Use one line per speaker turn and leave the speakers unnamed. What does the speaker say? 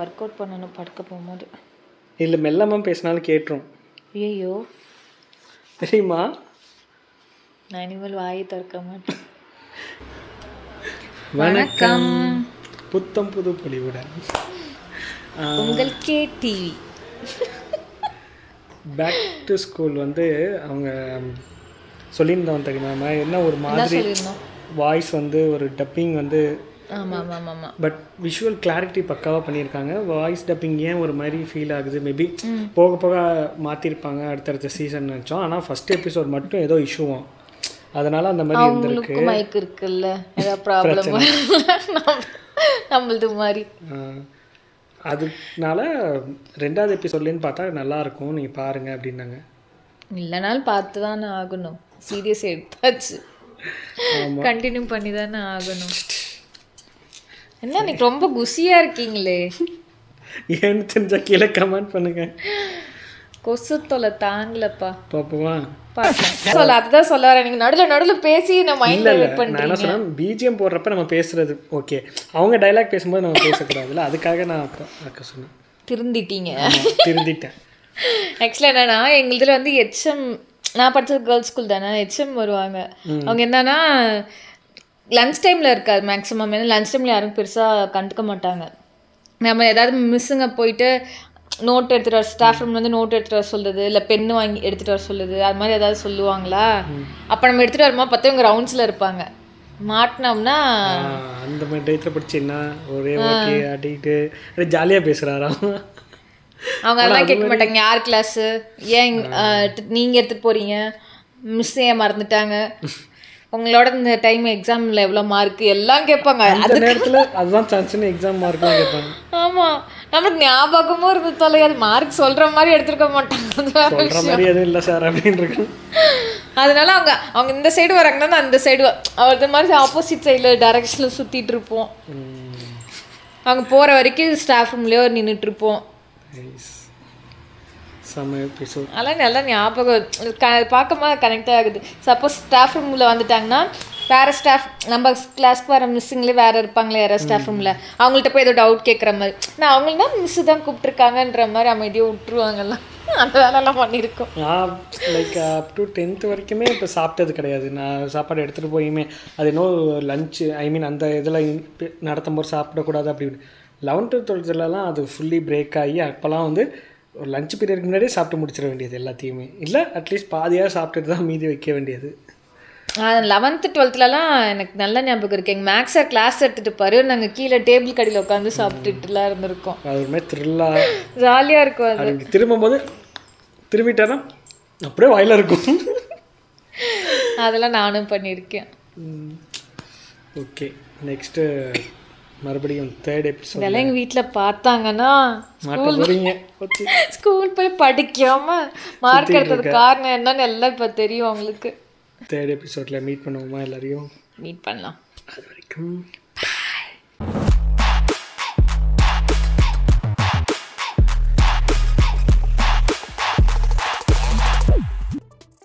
Work out பண்ணணும் படுக்க போகும்போது.
இல்லை மெல்லமாக பேசினாலும் கேட்டுரும்.
ஐயோ
தெரியுமா?
நான் இனிமேல் வாயை திறக்க மாட்டேன்.
வணக்கம். புத்தம் புது பொலிவுடன்
உங்கள் டிவி.
பேக் டு ஸ்கூல் வந்து அவங்க சொல்லியிருந்தோம் தெரியுமா, என்ன ஒரு மாதிரி வாய்ஸ் வந்து ஒரு டப்பிங் வந்து பட் விஷுவல் கிளாரிட்டி பக்காவாக பண்ணியிருக்காங்க. வாய்ஸ் டப்பிங் ஏன் ஒரு மாதிரி ஃபீல் ஆகுது, மேபி போக போக மாற்றிருப்பாங்க அடுத்தடுத்த சீசன் நினச்சோம். ஆனால் ஃபஸ்ட் எபிசோட் மட்டும் ஏதோ இஷ்யூவும், அதனால் அந்த மாதிரி இருந்திருக்கு.
மைக் இருக்குல்ல, ஏதாவது ப்ராப்ளம் நம்மளது மாதிரி.
அதனால 2வது எபிசோட்லேருந்து பார்த்தா நல்லாயிருக்கும், நீங்கள் பாருங்கள் அப்படின்னாங்க.
இல்லைனாலும் பார்த்து தானே ஆகணும், சீரியஸ் எடுத்தாச்சு, கண்டினியூ பண்ணி தானே ஆகணும். என்ன இன்னைக்கு ரொம்ப குசியாக இருக்கீங்களே?
ஏன்னு தெரிஞ்சால் கீழே கமெண்ட் பண்ணுங்க.
கொசு தொலை தாங்கலப்பா.
பாப்போமா?
சொல்ல அதுதான் சொல்ல வரேன். நீங்கள் நடுவில் பேசி நான் மைண்ட் டைவர்ட் பண்ணுறேன்.
நான் என்ன சொன்னேன், பிஜிஎம் போடுறப்ப நம்ம பேசுறது ஓகே, அவங்க டைலாக் பேசும்போது நம்ம பேசக்கூடாதுல்ல, அதுக்காக நான் அக்கா சொன்னேன். திருந்திட்டேன்.
ஆக்சுவலாக என்னன்னா, எங்களுதுல வந்து ஹெச்எம், நான் படித்தது கேர்ள்ஸ் ஸ்கூல் தானே, ஹெச்எம் வருவாங்க. அவங்க என்னன்னா லன்ச் டைமில் இருக்காது மேக்ஸிமம். ஏன்னா லன்ச் டைமில் யாரும் பெருசாக கண்டுக்க மாட்டாங்க. நம்ம ஏதாவது மிஸ்ஸுங்க போயிட்டு நோட் எடுத்துகிட்டு வர, ஸ்டாஃப் ரூம் வந்து நோட் எடுத்துகிட்டு வர சொல்லுது, இல்லை பெண்ணு வாங்கி எடுத்துகிட்டு வர சொல்லுது, அது மாதிரி ஏதாவது சொல்லுவாங்களா? அப்போ நம்ம எடுத்துகிட்டு வரும்போது பார்த்தா இவங்க ரவுண்ட்ஸில் இருப்பாங்க. மாட்டினோம்னா
அந்த மாதிரி டயத்தில் படிச்சுன்னா ஒரே ஓகே ஆட்டிக்கிட்டு ஜாலியாக பேசுகிறாராம்.
அவங்க அதெல்லாம் கேட்க மாட்டாங்க. யார் கிளாஸு, ஏன் நீங்கள் எடுத்துகிட்டு போகிறீங்க, மிஸ் ஏன் மறந்துட்டாங்க, உங்களோட இந்த டைம் எக்ஸாமில் எவ்வளோ மார்க்கு எல்லாம் கேட்பாங்க.
அந்த நேரத்தில் அதுதான் சான்ஸ்னு எக்ஸாம் மார்க்லாம் கேட்பாங்க.
ஆமாம், நம்மளுக்கு ஞாபகமும் இருந்து தொலையாது, மார்க் சொல்கிற மாதிரி எடுத்துருக்க மாட்டாங்க.
சொல்கிற மாதிரி எதுவும் இல்லை சார் அப்படின்னு இருக்கு.
அதனால அவங்க இந்த சைடு வராங்கன்னா நான் அந்த சைடு, அவரது மாதிரி ஆப்போசிட் சைடில் டைரக்ஷனில் சுற்றிட்டு இருப்போம். அவங்க போகிற வரைக்கும் ஸ்டாஃப் ரூம்லேயோ நின்றுட்டுருப்போம். அதெல்லாம் நல்லா ஞாபகம் பார்க்கும்போது கனெக்ட் ஆகுது. சப்போஸ் ஸ்டாஃப் ரூமில் வந்துட்டாங்கன்னா வேறு ஸ்டாஃப், நம்ம கிளாஸ்க்கு வர மிஸ்ஸுங்களே வேறு இருப்பாங்களே யாராவது ஸ்டாஃப் ரூமில், அவங்கள்ட்ட போய் ஏதோ டவுட் கேட்குற மாதிரி, நான் அவங்களுக்கு தான் மிஸ்ஸு தான் கூப்பிட்ருக்காங்கன்ற மாதிரி அமைதியாக விட்டுருவாங்கலாம். அந்த வேலைலாம் பண்ணியிருக்கோம்.
நான் லைக் அப் டு 10th வரைக்குமே இப்போ சாப்பிட்டது கிடையாது. நான் சாப்பாடு எடுத்துகிட்டு போயுமே அது இன்னும் லஞ்சு அந்த இதில் நடத்தும் போது சாப்பிடக்கூடாது அப்படி. 11th 12thலாம் அது ஃபுல்லி பிரேக் ஆகி அப்போல்லாம் வந்து ஒரு லஞ்ச் பீரியடுக்கு முன்னாடியே சாப்பிட்டு முடிச்சிட வேண்டியது எல்லாத்தையுமே, இல்லை அட்லீஸ்ட் பாதியாக சாப்பிட்டுட்டு தான் மீதி வைக்க வேண்டியது.
11th 12thலாம் எனக்கு நல்ல ஞாபகம் இருக்குது. எங்கள் மேக்ஸ் சார் கிளாஸ் எடுத்துகிட்டு பாரு, நாங்கள் கீழே டேபிள் கடையில் உட்காந்து சாப்பிட்டுட்டுலாம் இருந்திருக்கோம்.
அது ஒரு மாதிரி த்ரில்லாக
ஜாலியாக இருக்கும். அது
திரும்பும்போது திரும்பிட்டானா அப்படியே வாயில இருக்கும்.
அதெல்லாம் நானும் பண்ணியிருக்கேன்.
ஓகே, நெக்ஸ்ட்டு மறுபடியும் 3rd எபிசோட்.
இதெல்லாம் எங்கள் வீட்டில் பார்த்தாங்கன்னா ஸ்கூல் போய் படிக்காம மார்க் எடுத்தது காரணம் என்னன்னு எல்லாம் இப்போ தெரியும் அவங்களுக்கு.
3rd எபிசோடில் மீட் பண்ணுவோமா? எல்லாரையும்
மீட் பண்ணலாம்.
அது வரைக்கும்